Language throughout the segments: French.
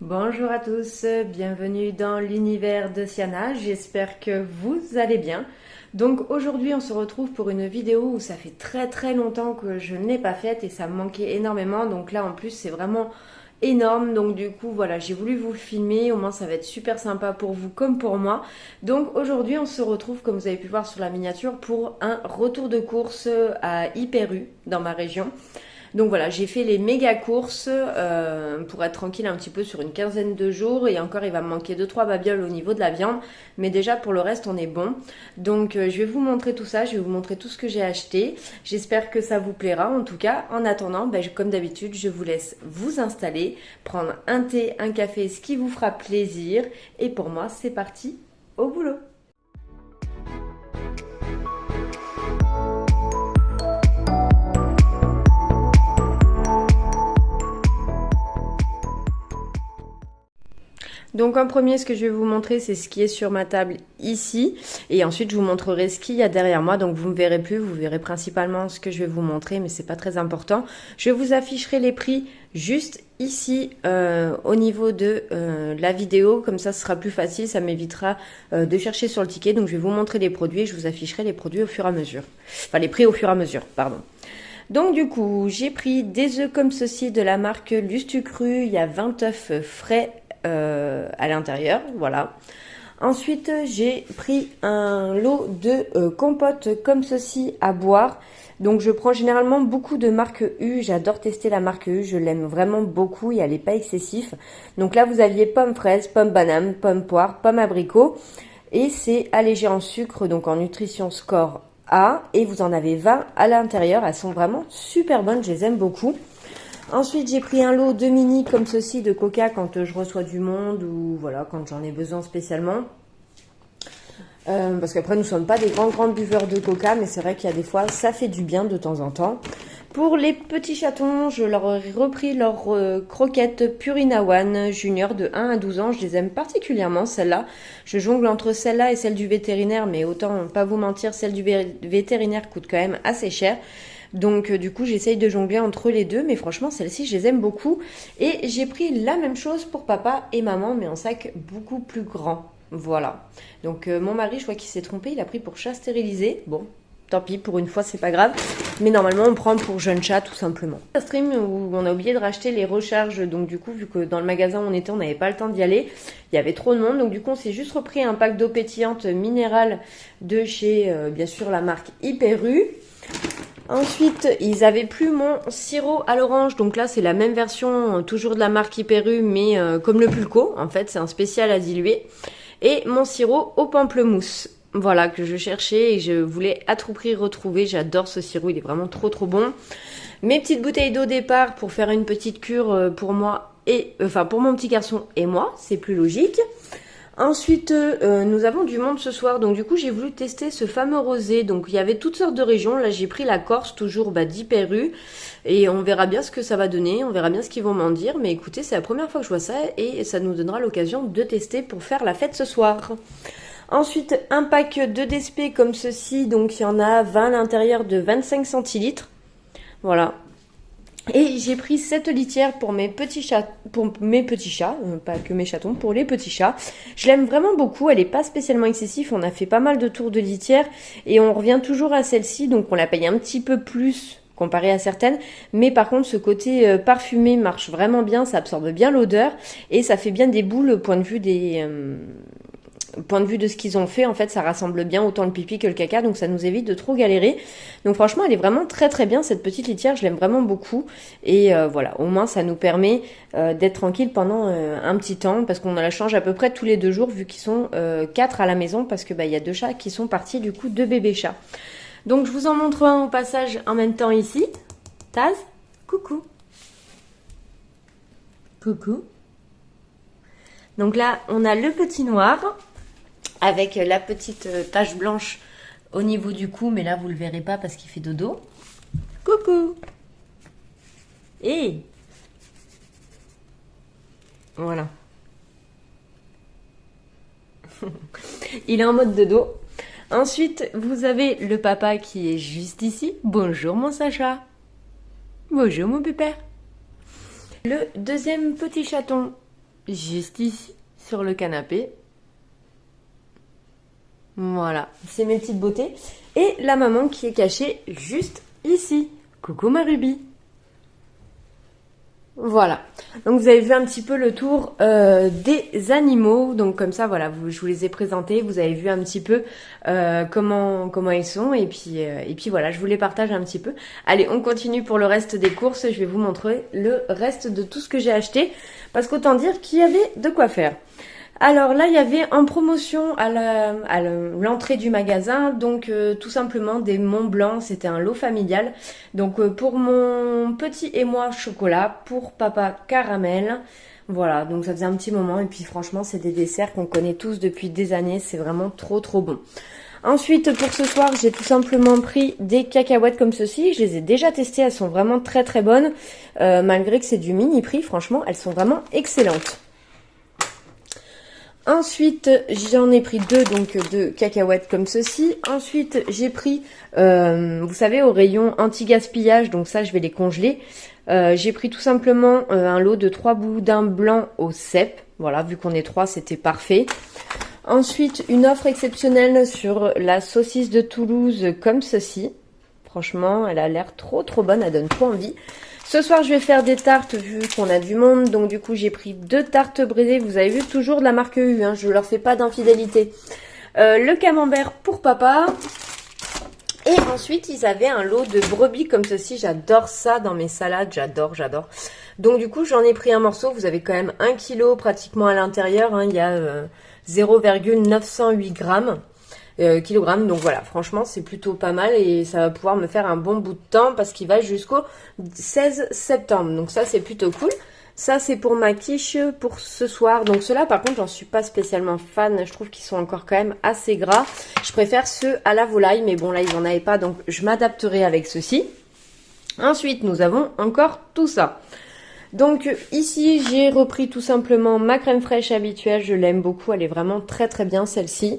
Bonjour à tous, bienvenue dans l'univers de Siana, j'espère que vous allez bien. Donc aujourd'hui on se retrouve pour une vidéo où ça fait très longtemps que je ne l'ai pas faite et ça me manquait énormément. Donc là en plus c'est vraiment énorme, donc du coup voilà, j'ai voulu vous le filmer, au moins ça va être super sympa pour vous comme pour moi. Donc aujourd'hui on se retrouve, comme vous avez pu voir sur la miniature, pour un retour de course à Hyper U dans ma région. Donc voilà, j'ai fait les méga courses pour être tranquille un petit peu sur une quinzaine de jours. Et encore, il va me manquer 2-3 babioles au niveau de la viande. Mais déjà, pour le reste, on est bon. Donc je vais vous montrer tout ça. Je vais vous montrer tout ce que j'ai acheté. J'espère que ça vous plaira. En tout cas, en attendant, comme d'habitude, je vous laisse vous installer, prendre un thé, un café, ce qui vous fera plaisir. Et pour moi, c'est parti, au boulot. Donc en premier, ce que je vais vous montrer, c'est ce qui est sur ma table ici. Et ensuite, je vous montrerai ce qu'il y a derrière moi. Donc vous ne me verrez plus, vous verrez principalement ce que je vais vous montrer, mais c'est pas très important. Je vous afficherai les prix juste ici au niveau de la vidéo. Comme ça, ce sera plus facile, ça m'évitera de chercher sur le ticket. Donc je vais vous montrer les produits et je vous afficherai les produits au fur et à mesure. Enfin, les prix au fur et à mesure, pardon. Donc du coup, j'ai pris des œufs comme ceci de la marque Lustucru. Il y a 20 œufs frais à l'intérieur, voilà. Ensuite, j'ai pris un lot de compote comme ceci à boire. Donc je prends généralement beaucoup de marque U, j'adore tester la marque U, je l'aime vraiment beaucoup et elle n'est pas excessive. Donc là vous aviez pomme fraise, pomme banane, pomme poire, pomme abricot et c'est allégé en sucre, donc en nutrition score A, et vous en avez 20 à l'intérieur. Elles sont vraiment super bonnes, je les aime beaucoup. Ensuite, j'ai pris un lot de mini comme ceci de coca quand je reçois du monde ou voilà, quand j'en ai besoin spécialement. Parce qu'après, nous ne sommes pas des grands buveurs de coca, mais c'est vrai qu'il y a des fois, ça fait du bien de temps en temps. Pour les petits chatons, je leur ai repris leurs croquettes Purina One Junior de 1 à 12 ans. Je les aime particulièrement, celles-là. Je jongle entre celle-là et celle du vétérinaire, mais autant pas vous mentir, celle du vétérinaire coûte quand même assez cher. Donc du coup j'essaye de jongler entre les deux, mais franchement celles-ci je les aime beaucoup. Et j'ai pris la même chose pour papa et maman, mais en sac beaucoup plus grand. Voilà. Donc mon mari, je vois qu'il s'est trompé, il a pris pour chat stérilisé. Bon, tant pis, pour une fois c'est pas grave. Mais normalement on prend pour jeune chat tout simplement. Un stream où on a oublié de racheter les recharges, donc du coup vu que dans le magasin où on était on n'avait pas le temps d'y aller, il y avait trop de monde, donc du coup on s'est juste repris un pack d'eau pétillante minérale de chez bien sûr la marque Hyper U. Ensuite, ils avaient plus mon sirop à l'orange. Donc là, c'est la même version, toujours de la marque Hyper U, mais comme le Pulco. En fait, c'est un spécial à diluer. Et mon sirop au pamplemousse. Voilà, que je cherchais et je voulais à tout prix retrouver. J'adore ce sirop, il est vraiment trop bon. Mes petites bouteilles d'eau départ pour faire une petite cure pour moi et... Enfin, pour mon petit garçon et moi, c'est plus logique. Ensuite, nous avons du monde ce soir, donc du coup j'ai voulu tester ce fameux rosé. Donc il y avait toutes sortes de régions, là j'ai pris la Corse, toujours d'Hyper U, et on verra bien ce que ça va donner, on verra bien ce qu'ils vont m'en dire. Mais écoutez, c'est la première fois que je vois ça, et ça nous donnera l'occasion de tester pour faire la fête ce soir. Ensuite, un pack de DSP comme ceci, donc il y en a 20 à l'intérieur de 25 centilitres. Voilà. Et j'ai pris cette litière pour mes petits chats, pas que mes chatons, pour les petits chats. Je l'aime vraiment beaucoup, elle n'est pas spécialement excessive, on a fait pas mal de tours de litière et on revient toujours à celle-ci, donc on la paye un petit peu plus comparé à certaines, mais par contre ce côté parfumé marche vraiment bien, ça absorbe bien l'odeur et ça fait bien des boules au point de vue de ce qu'ils ont fait. En fait ça rassemble bien autant le pipi que le caca, donc ça nous évite de trop galérer. Donc franchement elle est vraiment très bien cette petite litière, je l'aime vraiment beaucoup. Et voilà, au moins ça nous permet d'être tranquille pendant un petit temps, parce qu'on la change à peu près tous les 2 jours vu qu'ils sont 4 à la maison, parce que il y a 2 chats qui sont partis, du coup 2 bébés chats. Donc je vous en montre un au passage en même temps ici. Taz, coucou. Coucou. Donc là on a le petit noir avec la petite tache blanche au niveau du cou, mais là vous le verrez pas parce qu'il fait dodo. Coucou. Et voilà. Il est en mode dodo. Ensuite, vous avez le papa qui est juste ici. Bonjour mon Sacha. Bonjour mon pépère. Le deuxième petit chaton juste ici, sur le canapé. Voilà, c'est mes petites beautés. Et la maman qui est cachée juste ici. Coucou ma Ruby. Voilà, donc vous avez vu un petit peu le tour des animaux, donc comme ça voilà, je vous les ai présentés, vous avez vu un petit peu comment ils sont et puis voilà, je vous les partage un petit peu. Allez, on continue pour le reste des courses, je vais vous montrer le reste de tout ce que j'ai acheté, parce qu'autant dire qu'il y avait de quoi faire. Alors là, il y avait en promotion à l'entrée du magasin, donc tout simplement des Mont Blanc, c'était un lot familial. Donc pour mon petit et moi chocolat, pour papa caramel. Voilà, donc ça faisait un petit moment et puis franchement, c'est des desserts qu'on connaît tous depuis des années, c'est vraiment trop trop bon. Ensuite, pour ce soir, j'ai tout simplement pris des cacahuètes comme ceci. Je les ai déjà testées, elles sont vraiment très très bonnes. Malgré que c'est du mini prix, franchement, elles sont vraiment excellentes. Ensuite, j'en ai pris deux, donc de cacahuètes comme ceci. Ensuite, j'ai pris, vous savez, au rayon anti-gaspillage, donc ça, je vais les congeler. J'ai pris tout simplement un lot de 3 boudins blancs au cèpe. Voilà, vu qu'on est 3, c'était parfait. Ensuite, une offre exceptionnelle sur la saucisse de Toulouse comme ceci. Franchement, elle a l'air trop trop bonne, elle donne trop envie. Ce soir, je vais faire des tartes vu qu'on a du monde. Donc du coup, j'ai pris 2 tartes brisées. Vous avez vu, toujours de la marque U. Hein, je leur fais pas d'infidélité. Le camembert pour papa. Et ensuite, ils avaient un lot de brebis comme ceci. J'adore ça dans mes salades. J'adore. Donc du coup, j'en ai pris un morceau. Vous avez quand même 1 kg pratiquement à l'intérieur. Hein. Il y a 0,908 grammes. Kilogrammes, donc voilà, franchement c'est plutôt pas mal et ça va pouvoir me faire un bon bout de temps parce qu'il va jusqu'au 16 septembre, donc ça c'est plutôt cool. Ça c'est pour ma quiche pour ce soir, donc ceux-là par contre j'en suis pas spécialement fan, je trouve qu'ils sont encore quand même assez gras. Je préfère ceux à la volaille, mais bon là ils en avaient pas, donc je m'adapterai avec ceux-ci. Ensuite nous avons encore tout ça. Donc ici j'ai repris tout simplement ma crème fraîche habituelle, je l'aime beaucoup, elle est vraiment très très bien celle-ci.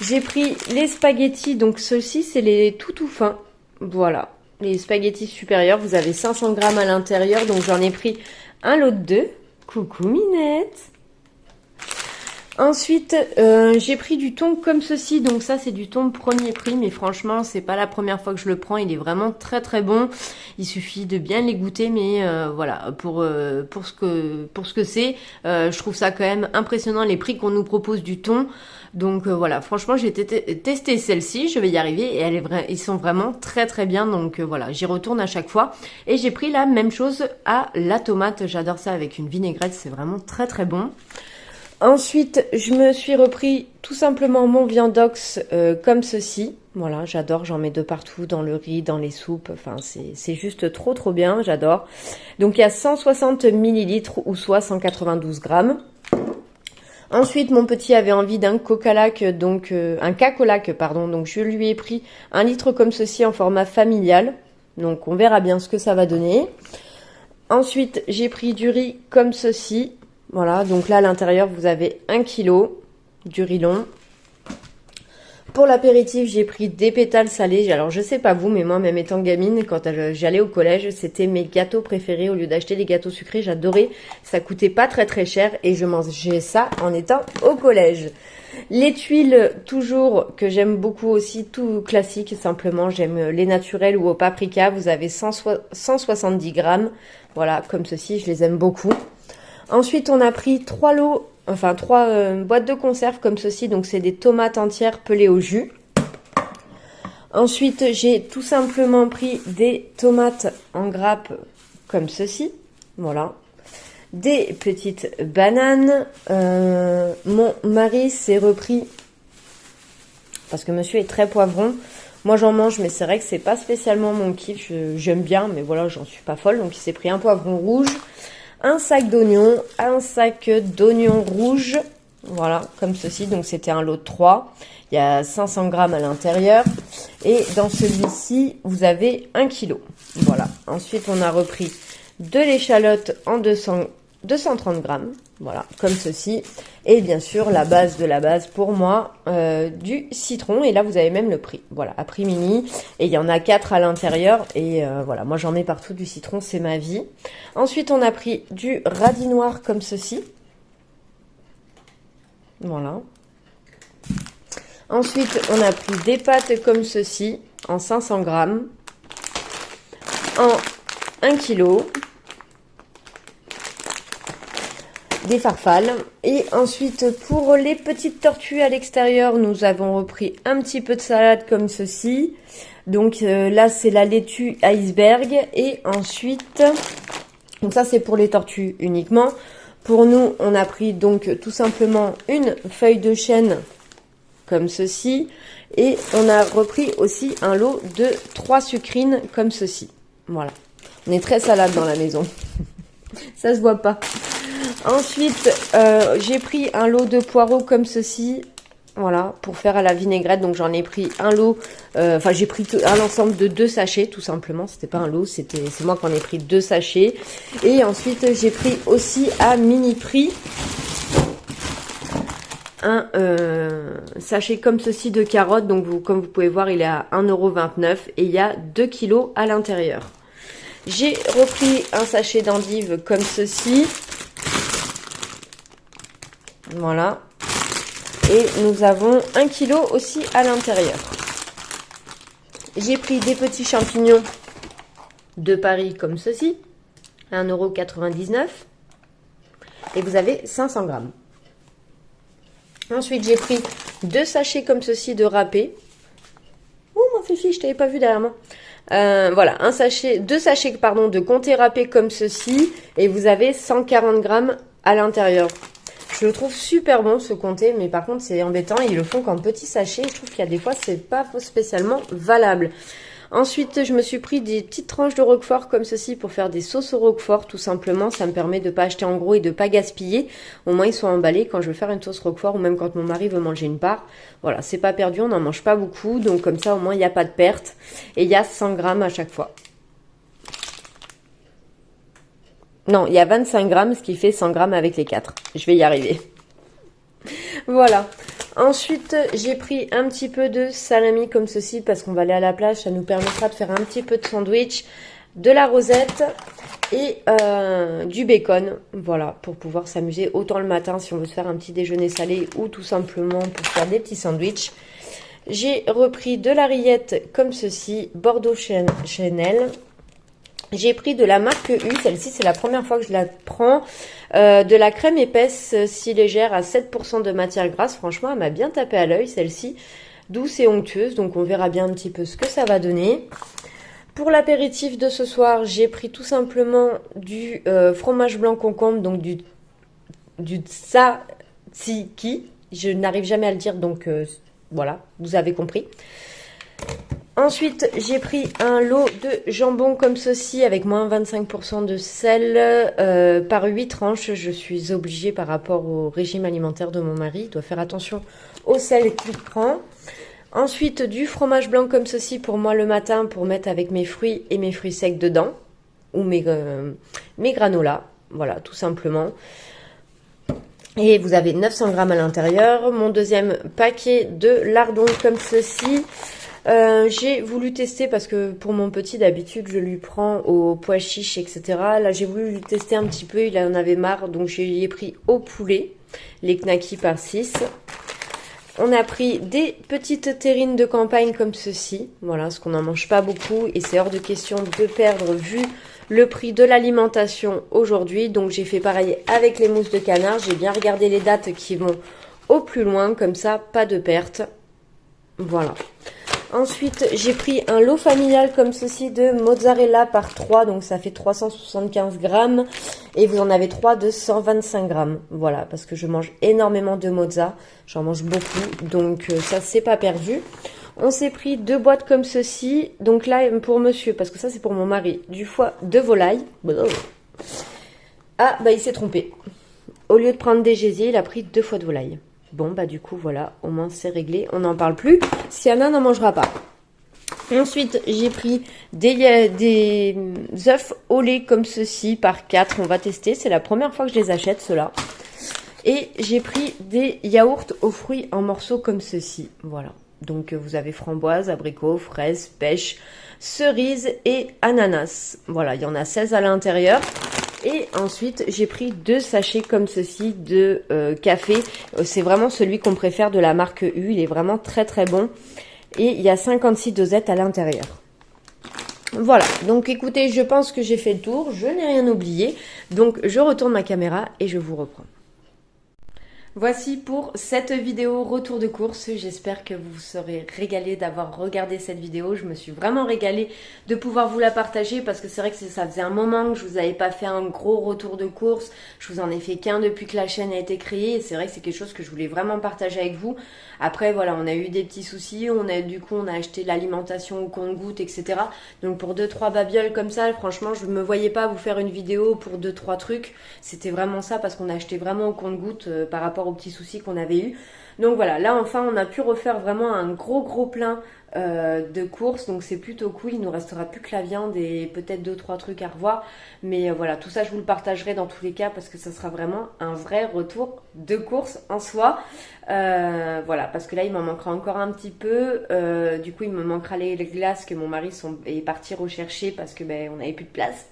J'ai pris les spaghettis, donc ceux-ci, c'est les tout fins. Voilà, les spaghettis supérieurs. Vous avez 500 grammes à l'intérieur, donc j'en ai pris un lot de 2. Coucou Minette. Ensuite, j'ai pris du thon comme ceci. Donc ça, c'est du thon premier prix, mais franchement, c'est pas la première fois que je le prends. Il est vraiment très très bon. Il suffit de bien les goûter, mais voilà, pour ce que c'est, je trouve ça quand même impressionnant les prix qu'on nous propose du thon. Donc voilà, franchement, j'ai testé celle-ci, je vais y arriver et ils sont vraiment très très bien. Donc voilà, j'y retourne à chaque fois. Et j'ai pris la même chose à la tomate. J'adore ça avec une vinaigrette, c'est vraiment très très bon. Ensuite, je me suis repris tout simplement mon viandox comme ceci. Voilà, j'adore, j'en mets de partout, dans le riz, dans les soupes. Enfin, c'est juste trop trop bien, j'adore. Donc, il y a 160 ml ou soit 192 grammes. Ensuite, mon petit avait envie d'un Cacolac, donc un Cacolac, pardon. Donc, je lui ai pris 1 litre comme ceci en format familial. Donc, on verra bien ce que ça va donner. Ensuite, j'ai pris du riz comme ceci. Voilà, donc là, à l'intérieur, vous avez 1 kg du riz long. Pour l'apéritif, j'ai pris des pétales salés. Alors, je sais pas vous, mais moi, même étant gamine, quand j'allais au collège, c'était mes gâteaux préférés. Au lieu d'acheter des gâteaux sucrés, j'adorais. Ça coûtait pas très très cher et je mangeais ça en étant au collège. Les tuiles, toujours, que j'aime beaucoup aussi, tout classique, simplement. J'aime les naturels ou au paprika. Vous avez 170 grammes. Voilà, comme ceci, je les aime beaucoup. Ensuite, on a pris 3 boîtes de conserve comme ceci. Donc, c'est des tomates entières pelées au jus. Ensuite, j'ai tout simplement pris des tomates en grappe comme ceci. Voilà. Des petites bananes. Mon mari s'est repris, parce que monsieur est très poivron. Moi, j'en mange, mais c'est vrai que c'est pas spécialement mon kiff. J'aime bien, mais voilà, j'en suis pas folle. Donc, il s'est pris un poivron rouge. Un sac d'oignons rouges, voilà, comme ceci, donc c'était un lot de 3, il y a 500 grammes à l'intérieur, et dans celui-ci, vous avez 1 kg, voilà. Ensuite, on a repris de l'échalote en 230 grammes, voilà, comme ceci, et bien sûr, la base de la base pour moi, du citron, et là, vous avez même le prix, voilà, à prix mini, et il y en a 4 à l'intérieur, et voilà, moi j'en mets partout du citron, c'est ma vie. Ensuite, on a pris du radis noir comme ceci, Voilà. Ensuite, on a pris des pâtes comme ceci, en 500 grammes, en 1 kg, des farfales. Et ensuite, pour les petites tortues à l'extérieur, nous avons repris un petit peu de salade comme ceci. Donc là, c'est la laitue iceberg. Et ensuite, donc ça, c'est pour les tortues uniquement. Pour nous, on a pris donc tout simplement une feuille de chêne comme ceci. Et on a repris aussi un lot de 3 sucrines comme ceci. Voilà. On est très salade dans la maison. Ça se voit pas. Ensuite, j'ai pris un lot de poireaux comme ceci. Voilà, pour faire à la vinaigrette. Donc j'en ai pris un lot. Enfin, j'ai pris un ensemble de 2 sachets, tout simplement. C'était pas un lot, c'est moi qui en ai pris 2 sachets. Et ensuite, j'ai pris aussi à mini prix un sachet comme ceci de carottes. Donc comme vous pouvez voir, il est à 1,29 € et il y a 2 kilos à l'intérieur. J'ai repris un sachet d'endives comme ceci. Voilà. Et nous avons 1 kg aussi à l'intérieur. J'ai pris des petits champignons de Paris comme ceci. 1,99 €. Et vous avez 500 grammes. Ensuite, j'ai pris 2 sachets comme ceci de râpé. Oh, mon fifi, je t'avais pas vu derrière moi. Voilà, 2 sachets pardon, de comté râpé comme ceci. Et vous avez 140 grammes à l'intérieur. Je le trouve super bon ce comté, mais par contre c'est embêtant, ils le font qu'en petits sachets. Je trouve qu'il y a des fois c'est pas spécialement valable. Ensuite, je me suis pris des petites tranches de roquefort comme ceci pour faire des sauces au roquefort, tout simplement. Ça me permet de pas acheter en gros et de pas gaspiller. Au moins ils sont emballés quand je veux faire une sauce roquefort ou même quand mon mari veut manger une part. Voilà, c'est pas perdu, on n'en mange pas beaucoup, donc comme ça au moins il n'y a pas de perte. Et il y a 100 grammes à chaque fois. Non, il y a 25 grammes, ce qui fait 100 grammes avec les 4. Je vais y arriver. Voilà. Ensuite, j'ai pris un petit peu de salami comme ceci parce qu'on va aller à la plage. Ça nous permettra de faire un petit peu de sandwich, de la rosette et du bacon. Voilà, pour pouvoir s'amuser autant le matin si on veut se faire un petit déjeuner salé ou tout simplement pour faire des petits sandwichs. J'ai repris de la rillette comme ceci, Bordeaux Chanel. J'ai pris de la marque U, celle-ci c'est la première fois que je la prends, de la crème épaisse si légère à 7% de matière grasse. Franchement, elle m'a bien tapé à l'œil celle-ci, douce et onctueuse, donc on verra bien un petit peu ce que ça va donner. Pour l'apéritif de ce soir, j'ai pris tout simplement du fromage blanc concombre, donc du tzatziki. Je n'arrive jamais à le dire, donc voilà, vous avez compris. Ensuite, j'ai pris un lot de jambon comme ceci avec moins 25% de sel par 8 tranches. Je suis obligée par rapport au régime alimentaire de mon mari. Il doit faire attention au sel qu'il prend. Ensuite, du fromage blanc comme ceci pour moi le matin pour mettre avec mes fruits et mes fruits secs dedans. Ou mes granolas. Voilà, tout simplement. Et vous avez 900 grammes à l'intérieur. Mon deuxième paquet de lardons comme ceci. J'ai voulu tester parce que pour mon petit d'habitude je lui prends au pois chiche etc. Là j'ai voulu lui tester un petit peu, il en avait marre donc j'ai pris au poulet les knackis par 6. On a pris des petites terrines de campagne comme ceci, voilà, parce qu'on n'en mange pas beaucoup et c'est hors de question de perdre vu le prix de l'alimentation aujourd'hui. Donc j'ai fait pareil avec les mousses de canard, j'ai bien regardé les dates qui vont au plus loin, comme ça pas de perte. Voilà. Ensuite, j'ai pris un lot familial comme ceci de mozzarella par 3. Donc, ça fait 375 grammes. Et vous en avez 3 de 125 grammes. Voilà, parce que je mange énormément de mozza. J'en mange beaucoup. Donc, ça, c'est pas perdu. On s'est pris 2 boîtes comme ceci. Donc là, pour monsieur, parce que ça, c'est pour mon mari. Du foie de volaille. Ah, bah, il s'est trompé. Au lieu de prendre des gésiers, il a pris 2 foies de volaille. Bon, bah du coup, voilà, au moins c'est réglé, on n'en parle plus. Sienna n'en mangera pas. Ensuite, j'ai pris des œufs au lait comme ceci par 4. On va tester, c'est la première fois que je les achète, ceux-là. Et j'ai pris des yaourts aux fruits en morceaux comme ceci. Voilà, donc vous avez framboise, abricot, fraise, pêche, cerise et ananas. Voilà, il y en a 16 à l'intérieur. Et ensuite, j'ai pris 2 sachets comme ceci de café. C'est vraiment celui qu'on préfère de la marque U. Il est vraiment très très bon. Et il y a 56 dosettes à l'intérieur. Voilà, donc écoutez, je pense que j'ai fait le tour. Je n'ai rien oublié. Donc je retourne ma caméra et je vous reprends. Voici pour cette vidéo retour de course. J'espère que vous vous serez régalé d'avoir regardé cette vidéo. Je me suis vraiment régalée de pouvoir vous la partager parce que c'est vrai que ça faisait un moment que je vous avais pas fait un gros retour de course. Je vous en ai fait qu'un depuis que la chaîne a été créée et c'est vrai que c'est quelque chose que je voulais vraiment partager avec vous. Après voilà, on a eu des petits soucis, on a acheté l'alimentation au compte-gouttes, etc. Donc pour 2-3 babioles comme ça, franchement je me voyais pas vous faire une vidéo pour 2-3 trucs. C'était vraiment ça parce qu'on a acheté vraiment au compte-gouttes par rapport aux petits soucis qu'on avait eu. Donc voilà, là enfin on a pu refaire vraiment un gros plein de courses, donc c'est plutôt cool. Il nous restera plus que la viande et peut-être 2-3 trucs à revoir, mais voilà, tout ça je vous le partagerai dans tous les cas parce que ça sera vraiment un vrai retour de course en soi. Voilà, parce que là il m'en manquera encore un petit peu, du coup il me manquera les glaces que mon mari est parti rechercher parce que on n'avait plus de place.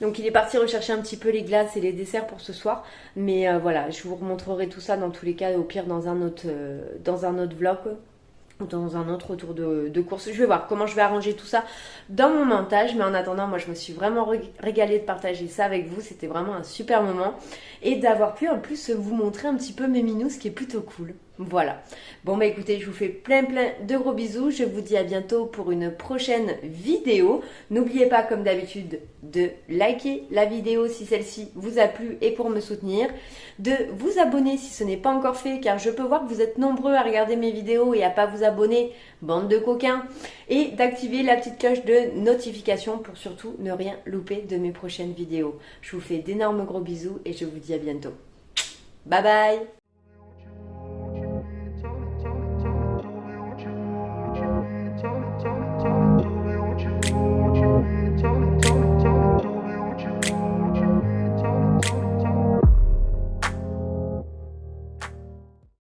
Donc il est parti rechercher un petit peu les glaces et les desserts pour ce soir. Mais voilà, je vous remontrerai tout ça dans tous les cas, au pire dans un autre vlog ou dans un autre retour de course. Je vais voir comment je vais arranger tout ça dans mon montage. Mais en attendant, moi je me suis vraiment régalée de partager ça avec vous. C'était vraiment un super moment. Et d'avoir pu en plus vous montrer un petit peu mes minous, ce qui est plutôt cool. Voilà. Bon écoutez, je vous fais plein de gros bisous. Je vous dis à bientôt pour une prochaine vidéo. N'oubliez pas comme d'habitude de liker la vidéo si celle-ci vous a plu et pour me soutenir. De vous abonner si ce n'est pas encore fait car je peux voir que vous êtes nombreux à regarder mes vidéos et à pas vous abonner, bande de coquins. Et d'activer la petite cloche de notification pour surtout ne rien louper de mes prochaines vidéos. Je vous fais d'énormes gros bisous et je vous dis à bientôt. Bye bye!